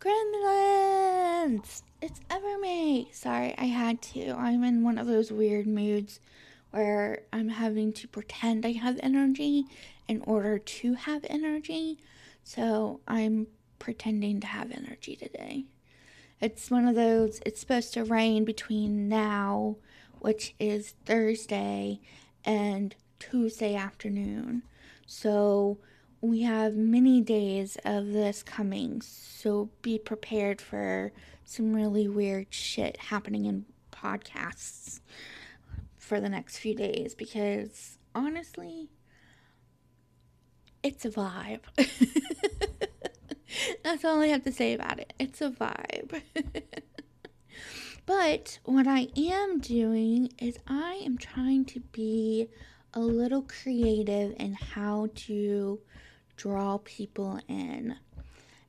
Gremlins! It's ever me. Sorry, I had to. I'm in one of those weird moods where I'm having to pretend I have energy in order to have energy. So I'm pretending to have energy today. It's one of those, it's supposed to rain between now, which is Thursday, and Tuesday afternoon. So we have many days of this coming. So be prepared for some really weird shit happening in podcasts for the next few days because honestly, it's a vibe. That's all I have to say about it. It's a vibe. But what I am doing is I am trying to be a little creative in how to draw people in.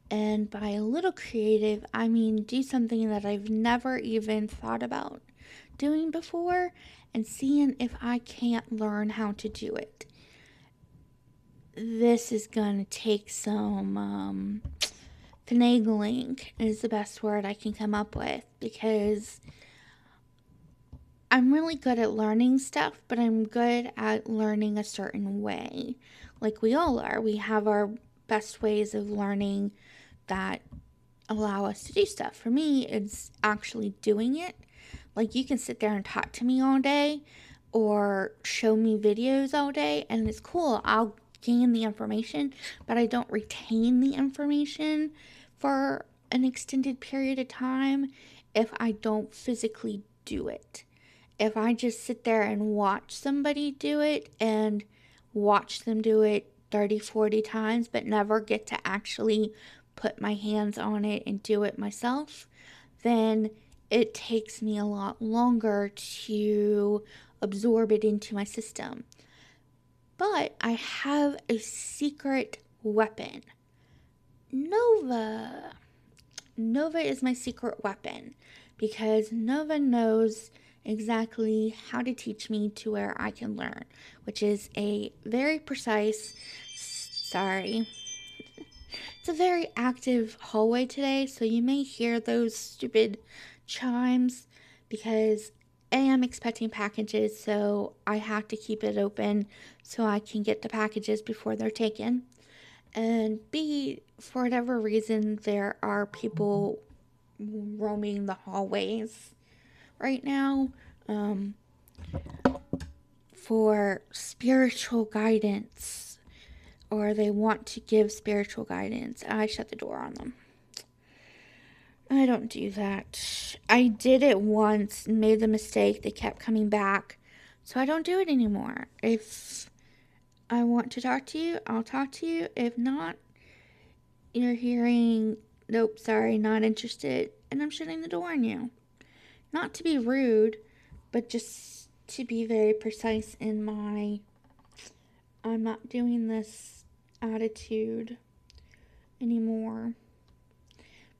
And by a little creative, I mean do something that I've never even thought about doing before and seeing if I can't learn how to do it. This is going to take some finagling is the best word I can come up with because I'm really good at learning stuff, but I'm good at learning a certain way. Like we all are. We have our best ways of learning that allow us to do stuff. For me, it's actually doing it. Like you can sit there and talk to me all day or show me videos all day and it's cool. I'll gain the information, but I don't retain the information for an extended period of time if I don't physically do it. If I just sit there and watch somebody do it and watch them do it 30, 40 times, but never get to actually put my hands on it and do it myself, then it takes me a lot longer to absorb it into my system. But I have a secret weapon. Nova. Nova is my secret weapon because Nova knows exactly how to teach me to where I can learn, which is a very precise, sorry, it's a very active hallway today, so you may hear those stupid chimes because A, I'm expecting packages, so I have to keep it open so I can get the packages before they're taken. And B, for whatever reason, there are people roaming the hallways right now for spiritual guidance, or they want to give spiritual guidance. I shut the door on them. I don't do that. I did it once, made the mistake, they kept coming back, so I don't do it anymore. If I want to talk to you, I'll talk to you. If not, you're hearing, nope, sorry, not interested, and I'm shutting the door on you. Not to be rude, but just to be very precise in my I'm not doing this attitude anymore.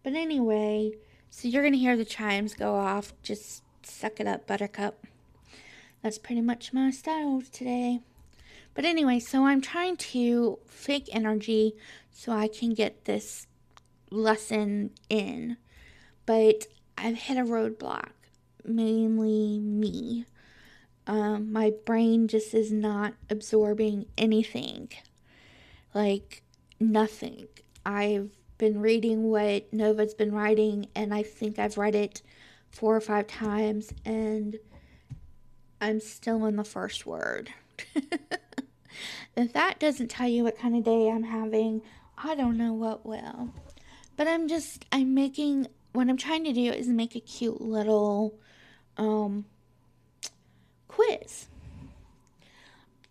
But anyway, so you're going to hear the chimes go off. Just suck it up, buttercup. That's pretty much my style today. But anyway, so I'm trying to fake energy so I can get this lesson in. But I've hit a roadblock. Mainly me. My brain just is not absorbing anything. Like, nothing. I've been reading what Nova's been writing, and I think I've read it 4 or 5 times, and I'm still in the first word. If that doesn't tell you what kind of day I'm having, I don't know what will. But what I'm trying to do is make a cute little quiz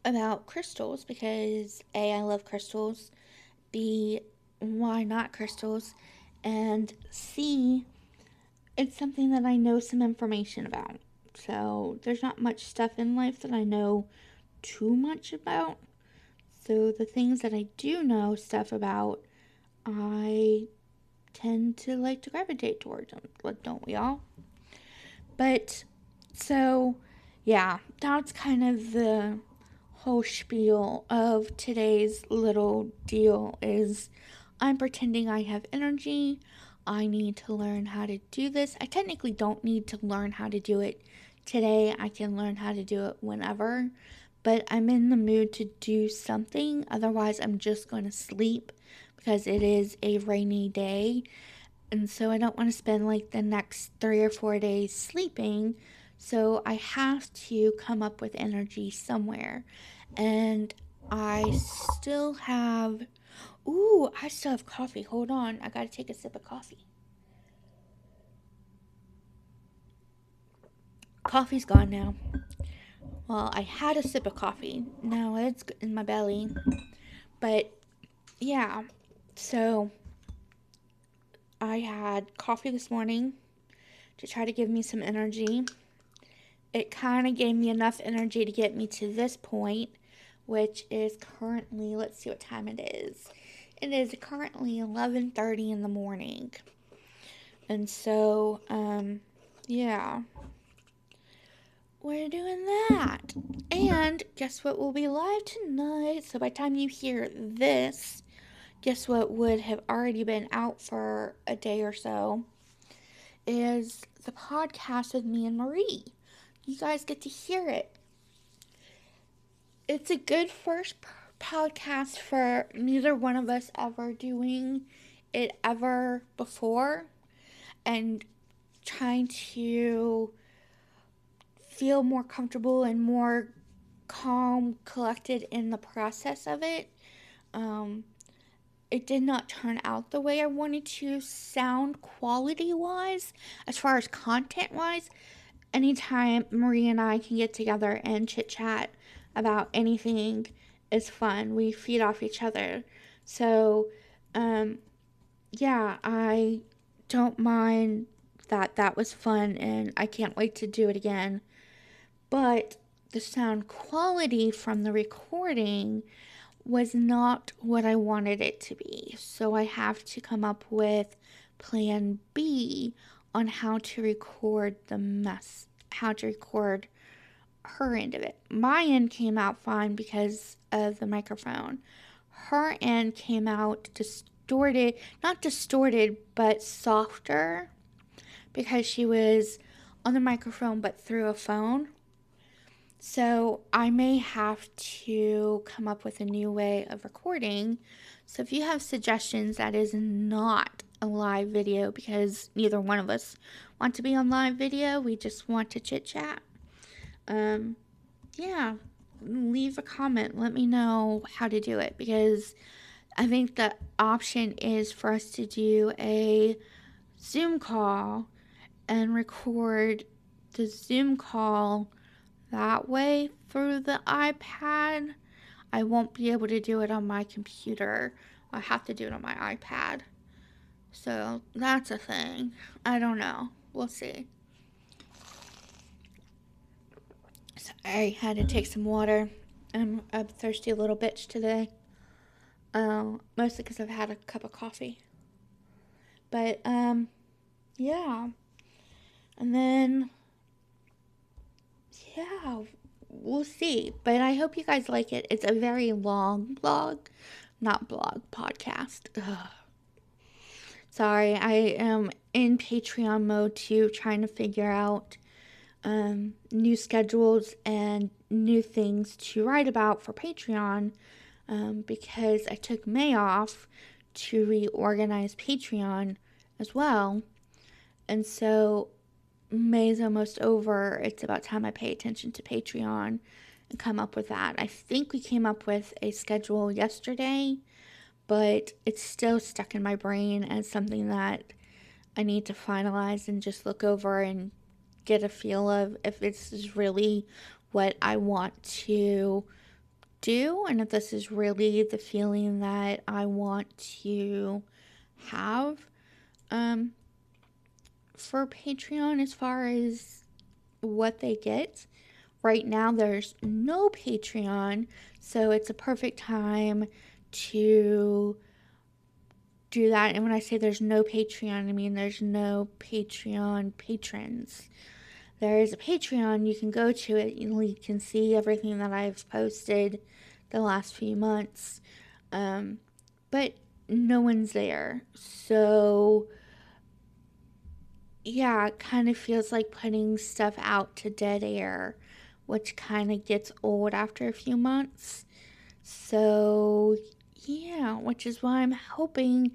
about crystals because A, I love crystals, B, why not crystals, and C, it's something that I know some information about. So there's not much stuff in life that I know too much about. So the things that I do know stuff about, I tend to like to gravitate towards them, don't we all? But so yeah, that's kind of the whole spiel of today's little deal is I'm pretending I have energy. I need to learn how to do this. I technically don't need to learn how to do it today. I can learn how to do it whenever, but I'm in the mood to do something. Otherwise, I'm just going to sleep because it is a rainy day. And so I don't want to spend like the next 3 or 4 days sleeping. So I have to come up with energy somewhere. And I still have, I still have coffee. Hold on. I got to take a sip of coffee. Coffee's gone now. Well, I had a sip of coffee. Now it's in my belly. But yeah, so I had coffee this morning to try to give me some energy. It kind of gave me enough energy to get me to this point, which is currently, let's see what time it is. It is currently 11:30 in the morning. And so, yeah, we're doing that. And guess what will be live tonight? So by the time you hear this, guess what would have already been out for a day or so is the podcast with me and Marie. You guys get to hear it. It's a good first podcast for neither one of us ever doing it ever before, and trying to feel more comfortable and more calm, collected in the process of it. It did not turn out the way I wanted to sound quality-wise. As far as content-wise, anytime Marie and I can get together and chit-chat about anything is fun. We feed off each other. So, yeah, I don't mind that was fun, and I can't wait to do it again. But the sound quality from the recording was not what I wanted it to be. So I have to come up with plan B on how to record how to record her end of it. My end came out fine because of the microphone. Her end came out distorted, not distorted, but softer because she was on the microphone but through a phone. So I may have to come up with a new way of recording. So if you have suggestions that is not a live video, because neither one of us want to be on live video, we just want to chit chat. Yeah, leave a comment. Let me know how to do it, because I think the option is for us to do a Zoom call and record the Zoom call that way through the iPad. I won't be able to do it on my computer. I have to do it on my iPad. So that's a thing. I don't know. We'll see. So I had to take some water. I'm a thirsty little bitch today. Mostly because I've had a cup of coffee. But, yeah. And then, yeah, we'll see. But I hope you guys like it. It's a very long podcast. Ugh. Sorry, I am in Patreon mode too, trying to figure out new schedules and new things to write about for Patreon, because I took May off to reorganize Patreon as well. And so May's almost over. It's about time I pay attention to Patreon and come up with that. I think we came up with a schedule yesterday, but it's still stuck in my brain as something that I need to finalize and just look over and get a feel of if this is really what I want to do, and if this is really the feeling that I want to have for Patreon as far as what they get. Right now there's no Patreon, so it's a perfect time to do that. And when I say there's no Patreon, I mean there's no Patreon patrons. There is a Patreon. You can go to it. You can see everything that I've posted the last few months. But no one's there. So yeah, it kind of feels like putting stuff out to dead air, which kind of gets old after a few months. So, yeah, which is why I'm hoping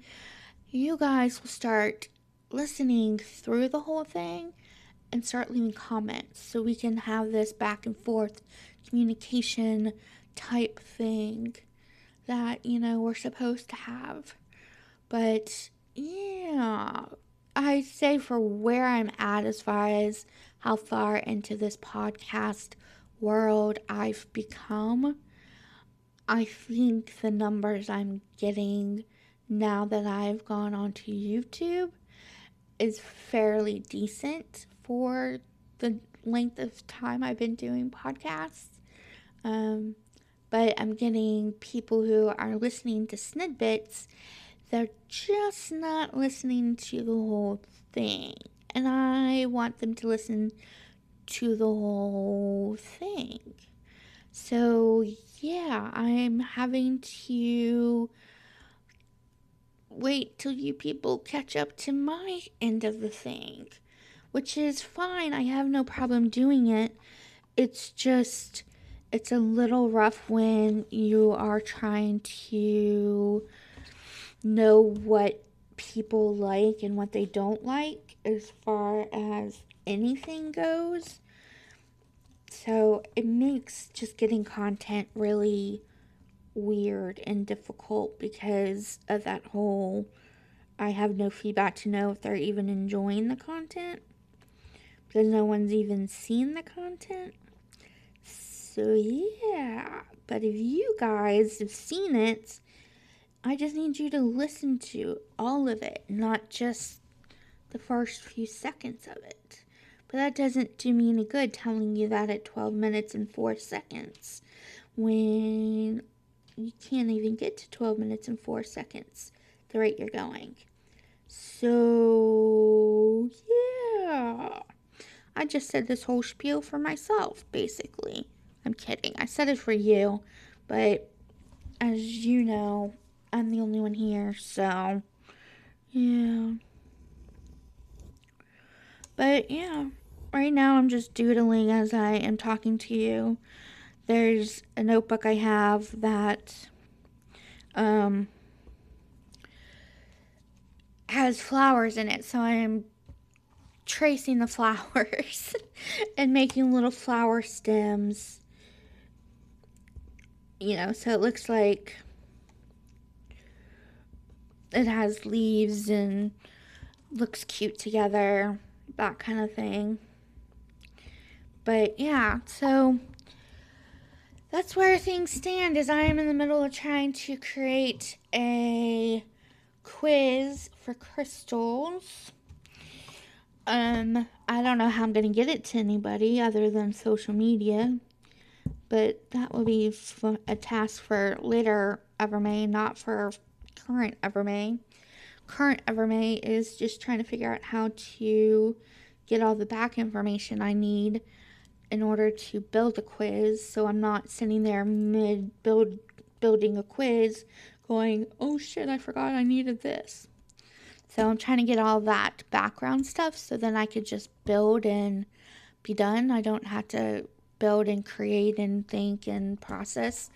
you guys will start listening through the whole thing and start leaving comments so we can have this back and forth communication type thing that, we're supposed to have. But yeah, I say for where I'm at as far as how far into this podcast world I've become, I think the numbers I'm getting now that I've gone onto YouTube is fairly decent for the length of time I've been doing podcasts. Um, but I'm getting people who are listening to snippets. They're just not listening to the whole thing. And I want them to listen to the whole thing. So, yeah, I'm having to wait till you people catch up to my end of the thing, which is fine. I have no problem doing it. It's just, it's a little rough when you are trying to know what people like and what they don't like as far as anything goes. So it makes just getting content really weird and difficult because of that whole I have no feedback to know if they're even enjoying the content because no one's even seen the content. So yeah, but if you guys have seen it, I just need you to listen to all of it, not just the first few seconds of it. But that doesn't do me any good telling you that at 12 minutes and 4 seconds when you can't even get to 12 minutes and 4 seconds the rate you're going. So, yeah. I just said this whole spiel for myself, basically. I'm kidding. I said it for you, but as you know, I'm the only one here, so yeah. But yeah, right now I'm just doodling as I am talking to you. There's a notebook I have that has flowers in it, so I am tracing the flowers and making little flower stems. So it looks like it has leaves and looks cute together, that kind of thing. But yeah, so that's where things stand, is I am in the middle of trying to create a quiz for crystals. I don't know how I'm going to get it to anybody other than social media, but that will be a task for later Evermay, not for current Evermay. Current Evermay is just trying to figure out how to get all the back information I need in order to build a quiz, so I'm not sitting there building a quiz going, oh shit, I forgot I needed this. So I'm trying to get all that background stuff so then I could just build and be done. I don't have to build and create and think and process.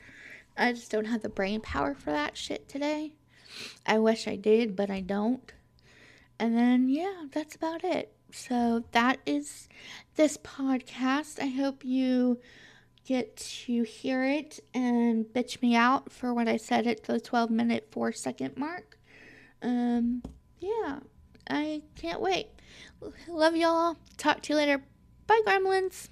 I just don't have the brain power for that shit today. I wish I did, but I don't. And then, yeah, that's about it. So that is this podcast. I hope you get to hear it and bitch me out for what I said at the 12-minute 4-second mark. Yeah, I can't wait. Love y'all. Talk to you later. Bye, Gremlins.